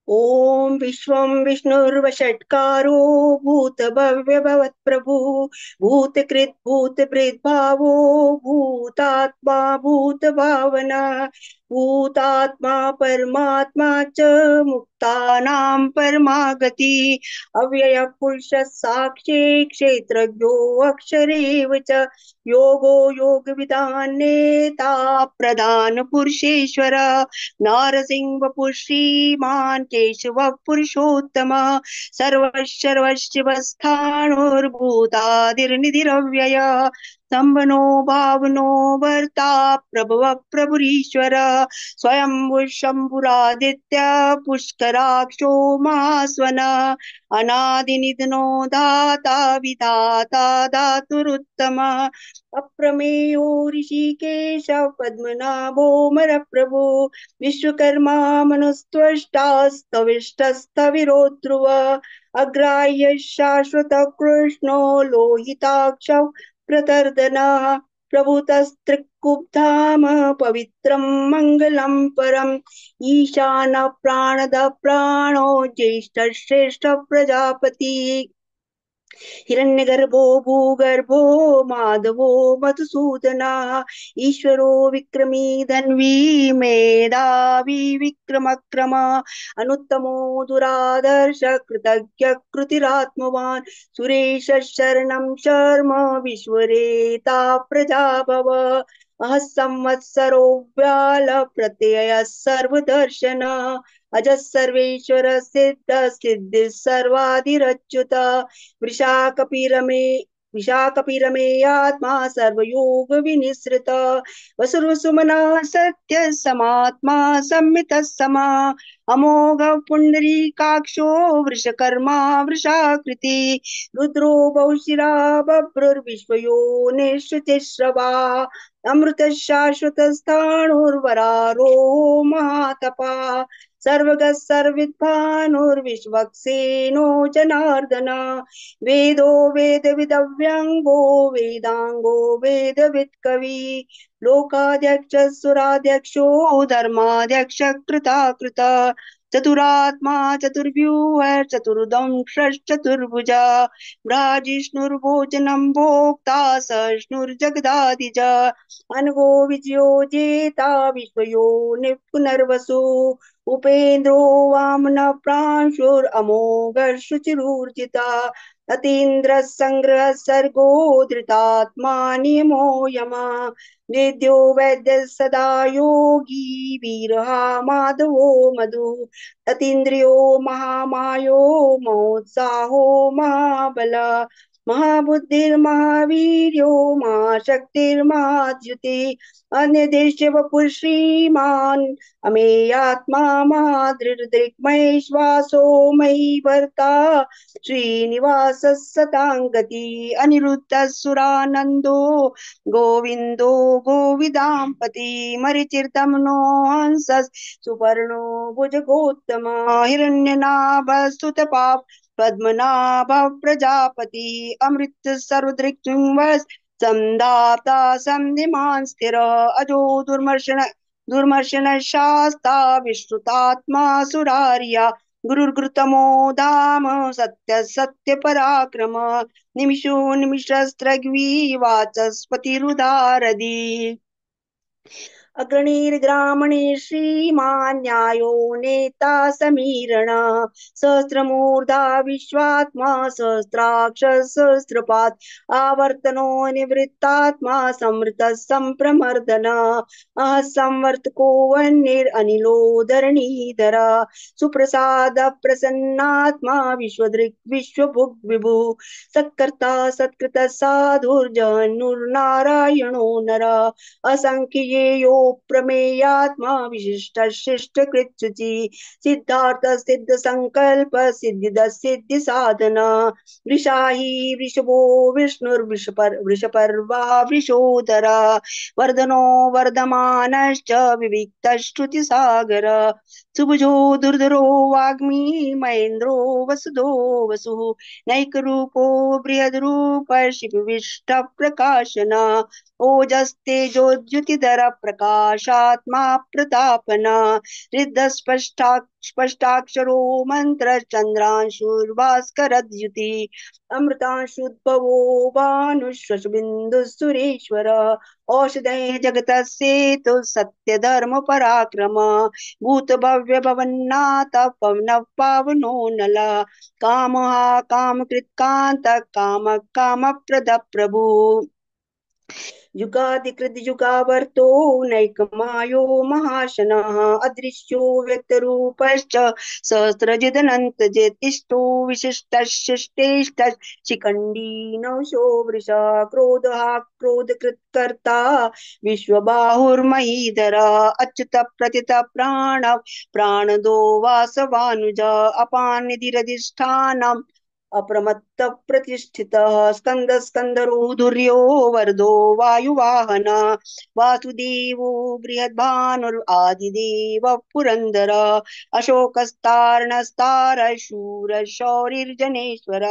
ओम विश्वं विष्णुर्वषट्कारो भूतभव्य भवत्प्रभु भूतकृत् भूतभृद्भावो भूतात्मा भूतभावना भूतात्मा परमात्मा च मुक्तानां परमागति अव्ययः पुरुषः साक्षी क्षेत्रज्ञो अक्षरेव च योगो योगविदान्नेता प्रधान पुरुषेश्वर नारसिंह वपुः श्रीमान् केशवः पुरुषोत्तमः सर्वशर्वशिवस्थाणुर्भूतादिर्निधिरव्ययः सम्बनो भावनो वर्ता प्रभवः प्रभुरीश्वर स्वयंभुः शम्भुरादित्य पुष्कराक्षो महास्वनः अनादिनिधनो दाता विधाता धातुरुत्तमः अप्रमेयो ऋषिकेश पद्मनाभो मरप्रभु विश्वकर्मा मनुस्त्वष्टास्तविष्टस्तविरो अग्राह्य शाश्वत कृष्णो लोहिताक्ष प्रतर्दनः प्रभुतस्त्रिकुब्धाम पवित्रं मङ्गलं परम् ईशान प्राणद प्राणो ज्येष्ठ श्रेष्ठ प्रजापति हिरण्यगर्भो भूगर्भो माधवो मधुसूदना ईश्वरो विक्रमी धन्वी मेधावी विक्रमक्रम अनुत्तमो दुरादर्श कृतज्ञ कृतिरात्मवान् सुरेश शरणं शर्म विश्वरेता प्रजाभव अह संवत्सरो व्याल प्रत्यय सर्वदर्शन अजः सर्वेश्वर सिद्ध सिद्धि सर्वाधिरच्युत वृषाकपिरमे विशाखपिरमेयात्मा सर्वयोग विनिसृत वसुरुसुमना सत्य समात्मा संमितः समा अमोघ पुंडरीकाक्षो वृषकर्मा वृषाकृति रुद्रो बहुशिरा बभ्रुर्विश्वयो निश्रुतिश्रवा अमृत शाश्वत स्थाणुर्वरारो महातपा सर्वगः सर्विद्भानुर्विश्वक्सेनो जनार्दन वेदो वेदविदव्यङ्गो वेदाङ्गो वेदवित् कवि लोकाध्यक्ष सुराध्यक्षो धर्माध्यक्ष कृताकृत चतुरात्मा चतुर्व्यूह चतुर्दंश्चतुर्भुजा भ्राजिष्णुर्भोजनं भोक्ता सहिष्णुर्जगदादिज अनघो विजयो जेता विश्वयो पुनर्वसु उपेन्द्रो वामन प्रांशुरमोघ शुचिरूर्जिता अतीन्द्र संग्रह सर्गो धृतात्मा नियमो यमा वेद्यो वैद्य सदा योगी वीरहा माधवो मधु अतीन्द्रियो महामायो मोत्साहो महाबल महाबुद्धिर्महावीर्यो महाशक्तिर्महाद्युति अन्यदेश्य वपुः श्रीमान् अमेयात्मा महादृग्महेश्वासो मयि भर्ता श्रीनिवासः सताङ्गति अनिरुद्धसुरानन्दो गोविन्दो गोविदाम्पति मरिचिर्दमनो हंसः सुपर्णो भुजगोत्तम हिरण्यनाभस्तुतपाप पद्मनाभ प्रजापति अमृत सर्वदृक् संदाता संधिमान स्थिर अजो दुर्मर्शन शास्ता विश्रुतात्मा सुरार्या गुरुर्गृतमो धाम सत्य सत्य पराक्रम निमिषो निमिषस्त्रग्वी वाचस्पतिरुदारदी अग्रणीर्ग्रामणे श्रीमान् न्यायो नेता समीरण सहस्रमूर्धा विश्वात्मा सहस्राक्ष सहस्रपात् आवर्तनो निवृत्तात्मा समृत संप्रमर्दन संवर्तको वह्निरनिलो धरणीधर सुप्रसाद प्रसन्नात्मा विश्वदृक् विश्वभुग् विभु सत्कर्ता सत्कृत साधुर्जनुर्नारायणो नर असंख्येयो प्रमेयात्मा विशिष्ट शिष्ट कृत्युचि सिद्धार्थ सिद्ध संकल्प सिद्धिद सिद्धि साधन वृषाही वृषभो वृषपर्वा वृषोदर वर्धनो वर्धमानश्च विविक्तश्रुति सागर सुभुजो दुर्धरो वाग्मी महेन्द्रो वसुधो वसुः नैकरूपो बृहद्रूप शिवविष्ट प्रकाशन ओजस्तेजोद्युतिधर प्रकाशात्मा प्रतापन रिद्ध स्पष्टाक्षरो मंत्र चंद्रांशुर्भास्करद्युति अमृतांशुद्भवो भानुष्वशबिंदु सुरेश्वर औषधे जगतस्येतु सत्य धर्म पराक्रम भूत भव्य भवन्नाथ पवन पावनो नला काम हा काम कृत्कांत काम काम प्रद प्रभु युगाधिकृत युगावर्तो नैकमायो महाशनः अदृश्यो व्यक्तरूपश्च सहस्रजिदनन्तजेतिष्ठो विशिष्टशिष्टेष्ट शिखण्डी नवशो वृषा क्रोधः क्रोधकृत्कर्ता विश्वबाहुर्महीधर अच्युत प्रथित प्राणदो वासवानुज अपानिधिरधिष्ठानम् अप्रमत्त प्रतिष्ठितः स्कंद स्कंदरोधुर्यो वर्धो वायुवाहन वासुदेवो बृहद्भानुर् आदिदेव पुरंदर अशोकस्तार्णस्तार शूर शौरिर्जनेश्वर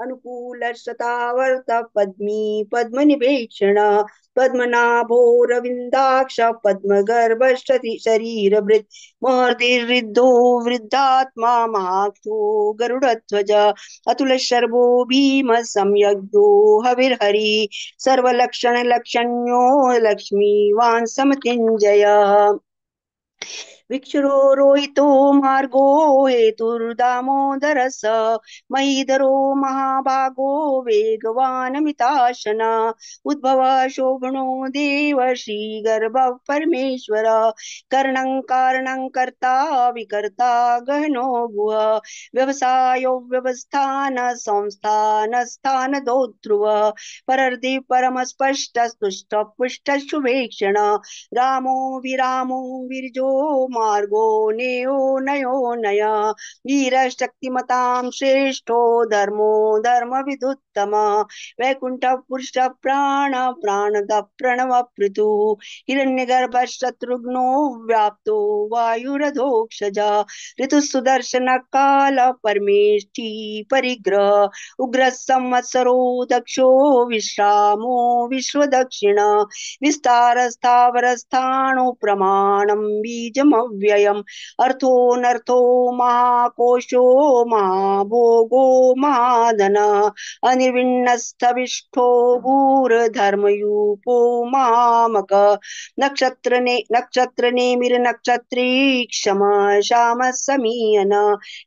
अनुकूल शतावर्त पद्मी पद्मनिवेक्षण पद्मनाभो रविन्दाक्ष पद्मगर्भ शरीरभृत् महर्षिर्वृद्धो वृद्धात्मा महाक्षो गरुडध्वज अतुल शर्वो भीम संयज्ञो हविर्हरि सर्वलक्षण लक्षण्यो लक्ष्मीवान् समतिञ्जय विक्षुरो रोहितो मार्गो हेतुर्दामोदरस महीधरो महाभागो वेगवानमिताशना उद्भव शोभनो देव श्रीगर्भ परमेश्वर कर्णं कारणं कर्ता विकर्ता गहनो गुह व्यवसायो व्यवस्थान संस्थान स्थान दोध्रुव परर्धि परम स्पष्ट स्तुष्ट पुष्ट शुभेक्षण रामो विरामो विरजो मार्गो नेयो नयो नय वीरशक्तिमतां श्रेष्ठो धर्मो धर्मविदुत्तम वैकुंठ पुरुष प्राणद प्रणव पृथु हिरण्यगर्भ शत्रुघ्नो व्याप्तो वायुरधोक्षज ऋतु सुदर्शन काल परमेष्ठी परिग्रह उग्र संवत्सरो दक्षो विश्रामो विश्वदक्षिण विस्तारस्थावरस्थाणु प्रमाणं बीजमव्ययम् अर्थोऽनर्थो महाकोशो महाभोगो महाधन अनिर्विण्णस्थविष्ठो भूर्धर्मयूपो महामक नक्षत्र नेमिर नक्षत्री क्षम श्याम समीयन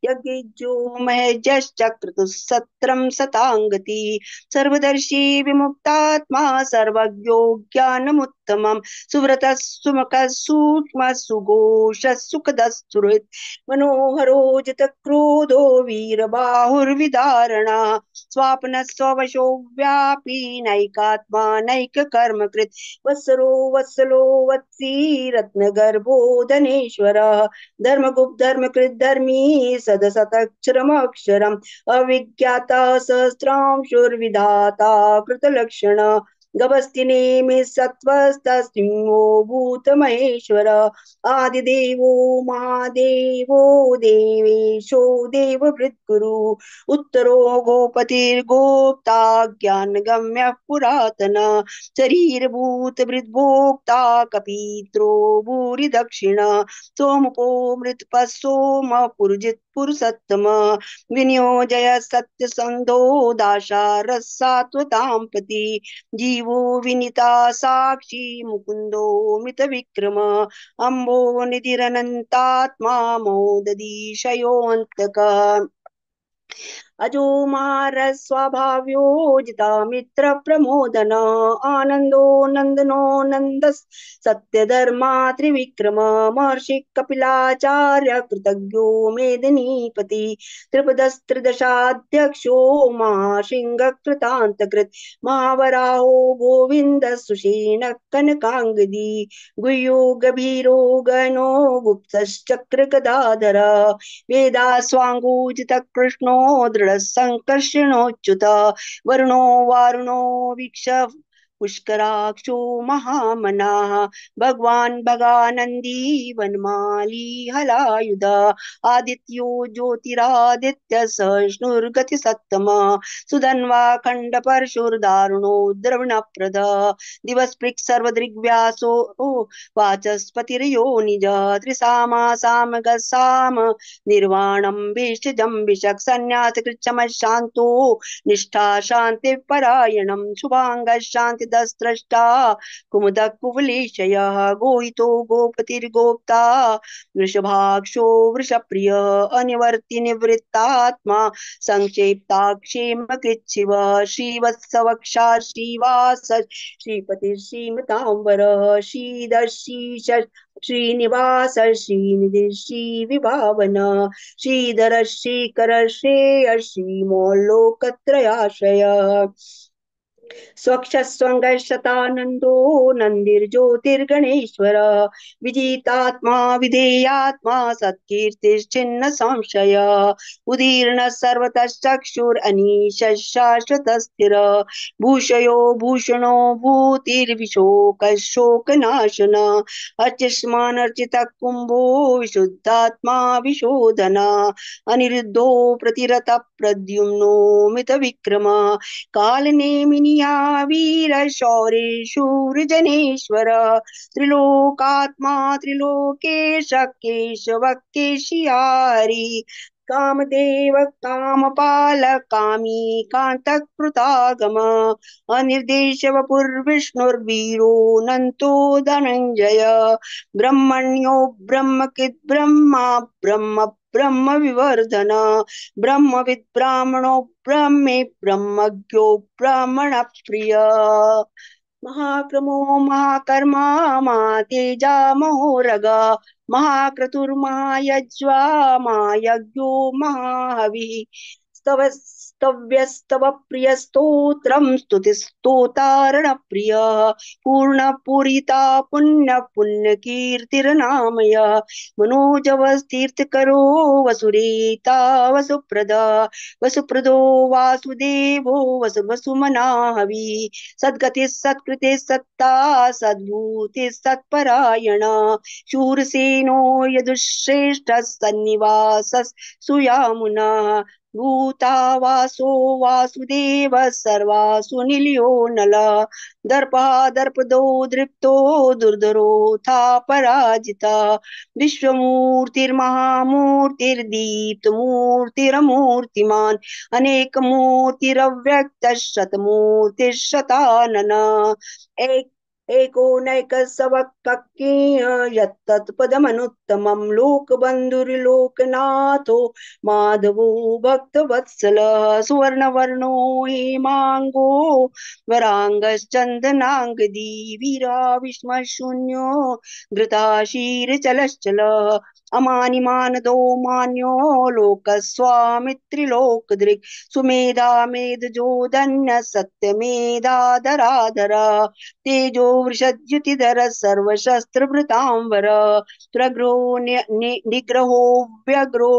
यज्ञो महेजश्चक्रतुः सत्रं सतांगति सर्वदर्शी विमुक्तात्मा सर्वज्ञो ज्ञानमुत्तमम् सुव्रतः सुमुखः सूक्ष्मः सुघोषः सुखदः मनोहरो जितक्रोधो वीरबाहुर्विदारणा स्वापनः स्ववशो व्यापी नैकात्मा नैककर्मकृत् वत्सरो वत्सलो वत्सी रत्नगर्भो धनेश्वरः धर्मगुप्त धर्मकृत् धर्मी सदसतक्षरमक्षरम् अविज्ञाता सहस्रांशुर्विधाता कृतलक्षण गभस्तिनेमि सत्त्वस्तसिंहो भूतमहेश्वर आदिदेवो महादेवो देवेशो देवभृद्गुरु उत्तरो गोपतिर्गोप्ता ज्ञानगम्यः पुरातन शरीरभूतभृद्भोक्ता कपीत्रो भूरि दक्षिण सोमको मृत्पः सोम पुरुजित् पुरुषोत्तम विनियोजय सत्यसन्धो दाशारसात्वतां पति जीवो विनीता साक्षी मुकुंदो मित विक्रम अम्बो निधिरनंतात्मा मोदधीशयोऽन्तक अजोमार स्वभाव्योजिता मित्र प्रमोदन आनंदो नंदनो नंद सत्य धर्मा त्रिविक्रम महर्षि कपिलाचार्य कृतज्ञो मेदिनीपति त्रिपदस्त्रिदशाध्यक्षो महासिंह कृतांतकृत महावराहो गोविंद सुषेण कनकांगदी गुह्यो गभीरो गणो गुप्तश्चक्र गदाधर वेदास्वाङ्गूजित कृष्णो दृढ संकर्षणोच्युत वरुणो वारुणो वीक्ष पुष्कराक्षो महामनाः भगवान् भगानन्दी वनमाली हलायुध आदित्यो ज्योतिरादित्य सहिष्णुर्गतिसत्तमः सुधन्वा खण्डपरशुर्दारुणो द्रवणप्रद दिवस्पृक् सर्वदृग्व्यासो वाचस्पतिर्यो निज त्रिसामा सामगसाम निर्वाणं भेषजं विशक् सन्न्यासकृच्छमशान्तो निष्ठा शान्तिपरायणं शुभाङ्गः शान्तिदस्त्रष्टा कुमुदः कुवलेशयः गोहितो गोपतिर्गोप्ता वृषभाक्षो वृषप्रियः अनिवर्ति निवृत्तात्मा संक्षेप्ताक्षेमकृच्छिव श्रीवत्सवक्षा श्रीवास श्रीपति श्रीमतांबरः श्रीदर्शीश श्रीनिवास श्रीनिधि श्रीविभावन श्रीधर श्रीकर श्रेय श्रीमोल्लोकत्रयाश्रय स्वक्षस्वङ्गशतानन्दो नन्दिर्ज्योतिर्गणेश्वर विजितात्मा विधेयात्मा सत्कीर्तिश्चिन्न संशय उदीर्णः सर्वतश्चक्षुरनीशः शाश्वतस्थिर भूषयो भूषणो भूतिर्विशोकशोकनाशन अर्चिष्मानर्चितः कुम्भो विशुद्धात्मा विशोधन अनिरुद्धो प्रतिरतः प्रद्युम्नो मितविक्रम कालनेमिनिया वीर शौर्य शूरजनेश्वर त्रिलोकात्मा त्रिलोकेश केशव केशियारी कामदेव कामपाल कामी कांतकृतागम अनिर्देश वपुर्विष्णुर्वीरो नंतो धनंजय ब्रह्मण्यो ब्रह्मकिद् ब्रह्मा ब्रह्म ब्रह्म विवर्धन ब्रह्मविद् ब्राह्मणो ब्रह्मे ब्रह्मज्ञो ब्राह्मण प्रिय महाक्रमो महाकर्मा महातेजा महोरगा महाक्रतुर्महायज्वा महायज्ञो महाहविः स्तव्यस्तव प्रिय स्तोत्रम स्तुतिस्तोतारण प्रिय पूर्ण पूरिता पुण्य पुण्य कीर्तिर्नामय मनोजवस्तीर्थ करो वसुरेता वसुप्रद वसुप्रदो वासुदेवो वसुमनाहवि सद्गति सत्कृते सत्ता सद्भूति सत्परायण शूरसेनो यदुश्रेष्ठ सन्निवास सुयामुना भूता वासो वासुदेव सर्वासु निलयो नल दर्पा दर्पदो दृप्तो दुर्धरोथा पराजिता विश्वमूर्तिर्महामूर्तिर्दीप्तमूर्तिरमूर्तिमान् अनेकमूर्तिरव्यक्त शतमूर्तिशतानन एक एको नैकसवक्कीय यत्तत्पदमनुत्तमं लोकबन्धुर्लोकनाथो माधवो भक्तवत्सलः सुवर्णवर्णो हेमाङ्गो वराङ्गश्चन्दनाङ्गदी वीराविस्मशून्यो घृताशीरचलश्चलः अमानिमानदो मान्यो लोकस्वामित्रिलोकदृक् सुमेधा मेधजोधन्य सत्यमेधाधराधर तेजो वृषद्युतिधर सर्वशस्त्रभृतांबर प्रग्रो निग्रहो व्यग्रो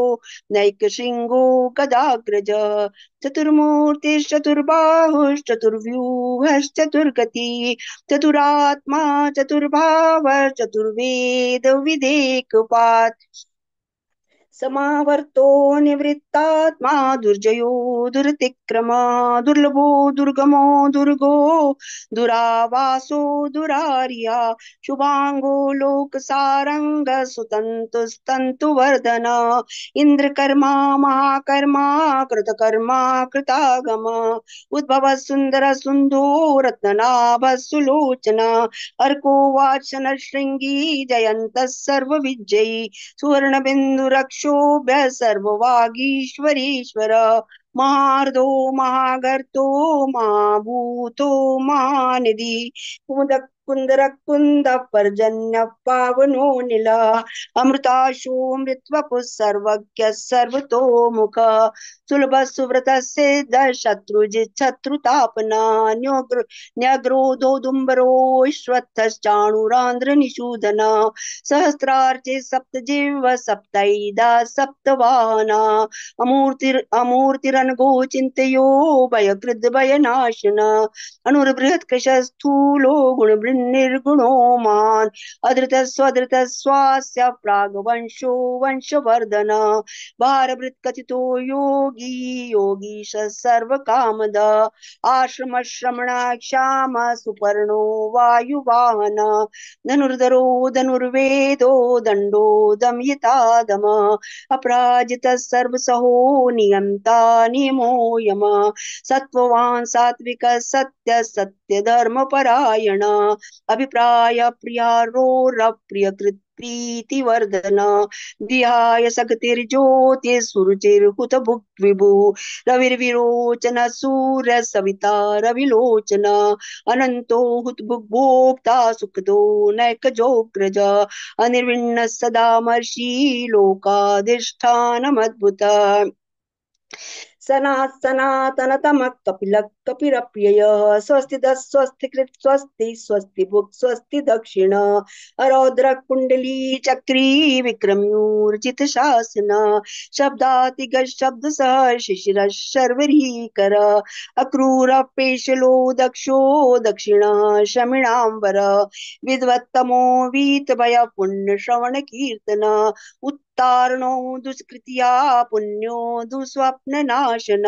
नैकशृङ्गो गदाग्रज चतुर्मूर्तिश्चतुर्बाहुश्चतुर्व्यूहश्चतुर्गति चतुरात्मा चतुर्भाव चतुर्वेद विदेकपात् समावर्तो निवृत्तात्मा दुर्जयो दुरतिक्रम दुर्लभो दुर्गमो दुर्गो दुरावासो दुरार्या शुभांगो लोकसारंग सुतंतुस्तंतुवर्धन इंद्रकर्मा महाकर्मा कृतकर्मा कृतागम उद्भव सुंदर सुंदो रत्ननाभ सुलोचन अर्को वाचन श्रृंगी जयंत सर्व विजयी सुवर्ण बिंदु रक्षोभ्य सर्ववागीश्वरीश्वर महार्धो महागर्तो महाभूतो महानिधि कुंदर कुंद पर्जन्य पावनो नीला अमृताशु मृत्वपु सर्वज्ञ सर्वतोमुख सुलभ सुव्रत सिद्ध शत्रुजित शत्रुतापना न्यग्रोधोदुम्बरो श्वत्थश्चाणुरान्ध्र निषूदन सहस्रार्चे सप्तजिह्व सप्तैदा सप्तवाहना अमूर्तिरनघो चिन्तयो भयकृद् भयनाशन अनुर्बृहत्कृश स्थूलो गुणवृन्निर्गुणो मान् अधृतस्वधृतस्वास्य प्राग्वंशो वंशवर्धन भारभृत्कथितो योगी योगीश सर्वकामद आश्रमश्रमणाक्षाम सुपर्णो वायुवाहन धनुर्धरो धनुर्वेदो दण्डो दमयितादम अपराजितः सर्वसहो नियन्ता नियमो यम सत्त्ववान् सात्विकः सत्य सत्य धर्मपरायण अभिप्राय प्रियारोरप्रियकृत् प्रीतिवर्धन विहाय सगतिर्ज्योतिः सुरुचिर्हुत भुक् विभु रविर्विरोचन सूर्य सविता रविलोचन अनन्तो हुतभुग्भोक्ता सुखदो नैकजोग्रज अनिर्विण्ण सदा मर्षि लोकाधिष्ठानमद्भुत सनातन कपिल कपिरप्यय स्वस्ति स्वस्ति कृत स्वस्ति स्वस्ति भुक् स्वस्ति दक्षिण अरौद्र कुंडली चक्री विक्रम्यूर्जित शासन शब्दातिग शब्द सह शिशिर शर्वरीकर अक्रूर पेशलो दक्षो दक्षिण शमिणांबर विद्वत्तमो वीत भय पुण्य श्रवण कीर्तन तारणो दुष्कृतिया पुण्यो दुस्वप्न नाशन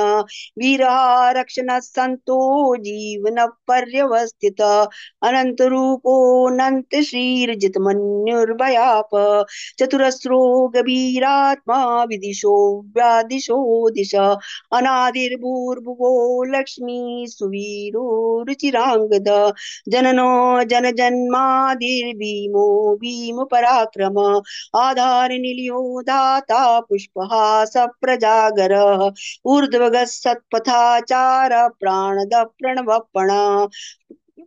वीरा रक्षण संतो जीवन पर्यवस्थित अनंत रूपो अनंत श्रीर्जित मन्युर्भयाप चतुरस्रो गभीरात्मा विदिशो व्यादिशो दिश अनादिर्भूर्भुवो लक्ष्मी सुवीरो रुचिरांगद जननो जन जन्मादिर्भीमो भीम पराक्रम आधार निलियो दाता पुष्पहास प्रजागर ऊर्ध्वगः सत्पथाचार प्राणद प्रणवपण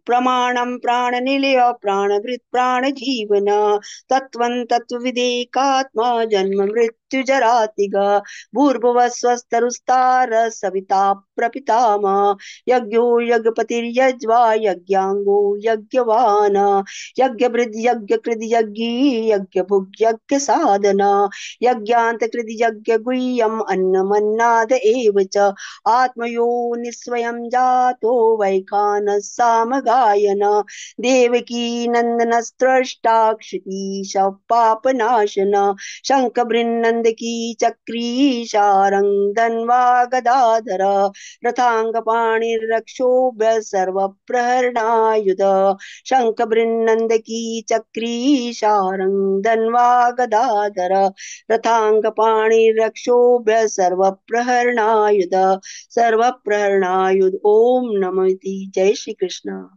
प्रमाणं प्राणनिलय प्राणभृत् प्राणजीवन तत्त्वं तत्त्वविदेकात्मा जन्म मृत्युजरातिग भूर्भुवः स्वस्तरुस्तार सविता प्रपितामह यज्ञो यज्ञपतिर्यज्वा यज्ञाङ्गो यज्ञवान् यज्ञभृद् यज्ञकृद् यज्ञी यज्ञभुग् यज्ञसाधन यज्ञान्तकृद् यज्ञगुह्यम् अन्नमन्नाद एव च आत्मयो निस्वयं जातो वैखानः सामगायन देवकी नन्दनस्त्रष्टा क्षितीश पापनाशन शंख बृन्नंद की चक्री शारंग धन्वा गदाधर रथांग पाणिर्रक्षोभ्य सर्व प्रहरणायुध शंख बृन्नंद की चक्री शारंग धन्वा गदाधर रथांग पाणिर्रक्षोभ्य सर्व प्रहरणायुध ओम नमः। जय श्री कृष्ण।